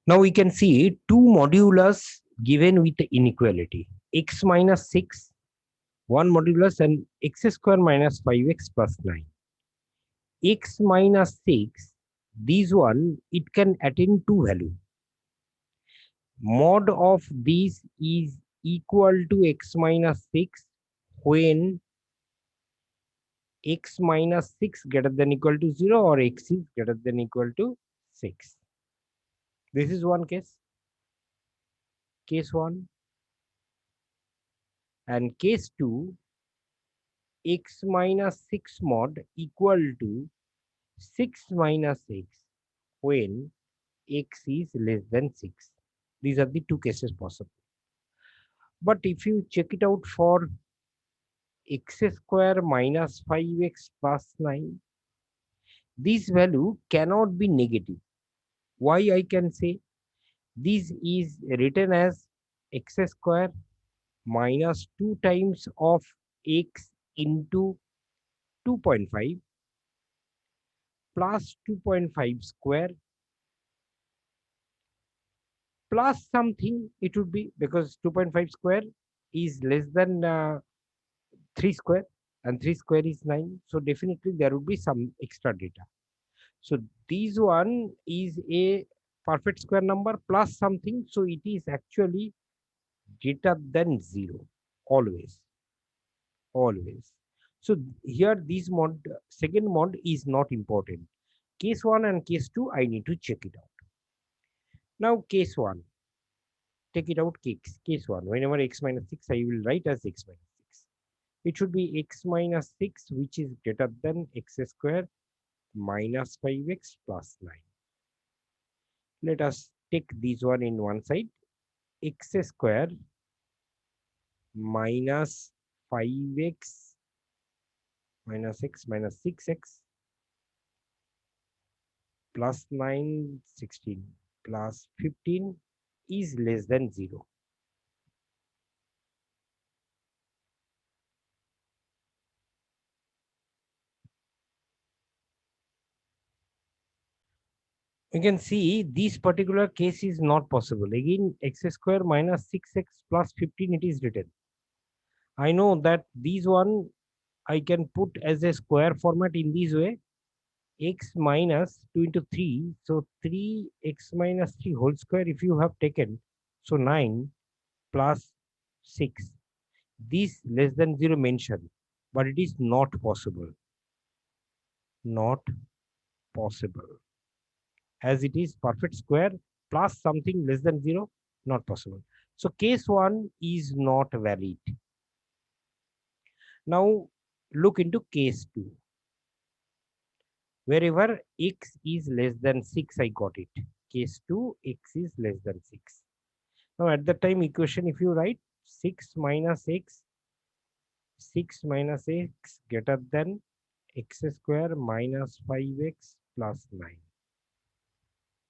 Now we can see two modulus given with the inequality x minus 6, one modulus, and x square minus 5x plus 9. X minus 6, this one, it can attain two value. Mod of this is equal to x minus 6 when x minus 6 greater than equal to 0 or x is greater than equal to 6. This is one case, case 1. And case 2, x minus 6 mod equal to 6 minus x when x is less than 6. These are the two cases possible. But if you check it out for x square minus 5x plus 9, this value cannot be negative. Why I can say? This is written as x square minus 2 times of x into 2.5 plus 2.5 square plus something it would be, because 2.5 square is less than 3 square and 3 square is 9. So definitely there would be some extra data. So this one is a perfect square number plus something. So it is actually greater than 0 always, always. So here this mod, second mod is not important. Case 1 and case 2, I need to check it out. Now case 1, take it out. Case 1, whenever x minus 6, I will write as x minus 6. It should be x minus 6, which is greater than x square minus 5x plus 9. Let us take this one in one side. X square minus 5x minus x minus 6x plus 9, 16 plus 15 is less than 0. You can see this particular case is not possible. Again, x square minus 6x plus 15 it is written. I know that this one I can put as a square format in this way. X minus 2 into 3. So 3x minus 3 whole square if you have taken. So 9 plus 6. This less than 0 mentioned, but it is not possible. Not possible. As it is perfect square plus something less than 0, not possible. So case 1 is not valid. Now look into case 2. Wherever x is less than 6, I got it. Case 2, x is less than 6. Now at the time equation, if you write 6 minus x, 6 minus x greater than x square minus 5x plus 9.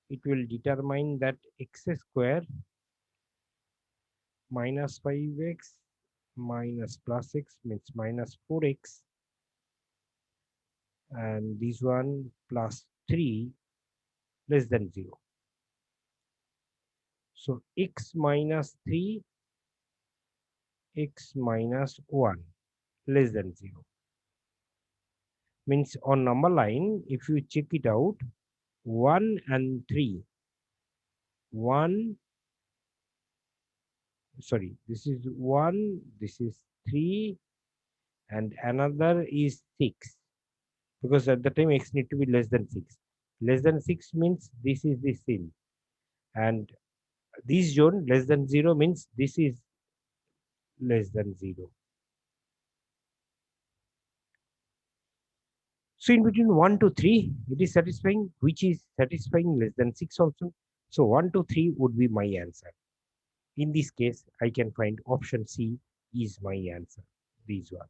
It will determine that x square minus 5x minus plus x means minus 4x, and this one plus 3 less than 0. So x minus 3, x minus 1 less than 0. Means on number line, if you check it out, 1 and 3, 1, sorry, this is 1, this is 3, and another is 6, because at the time x need to be less than 6. Less than 6 means this is the same, and this zone less than 0 means this is less than 0. So in between 1 to 3, it is satisfying, which is satisfying less than 6 also. So 1 to 3 would be my answer. In this case, I can find option C is my answer. This one,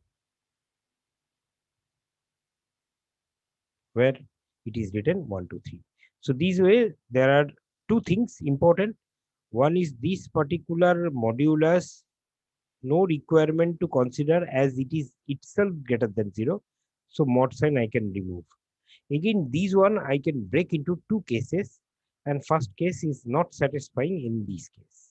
where it is written 1 to 3. So this way, there are two things important. One is this particular modulus, no requirement to consider as it is itself greater than 0. So mod sign I can remove. Again, this one I can break into two cases. and first case is not satisfying in this case.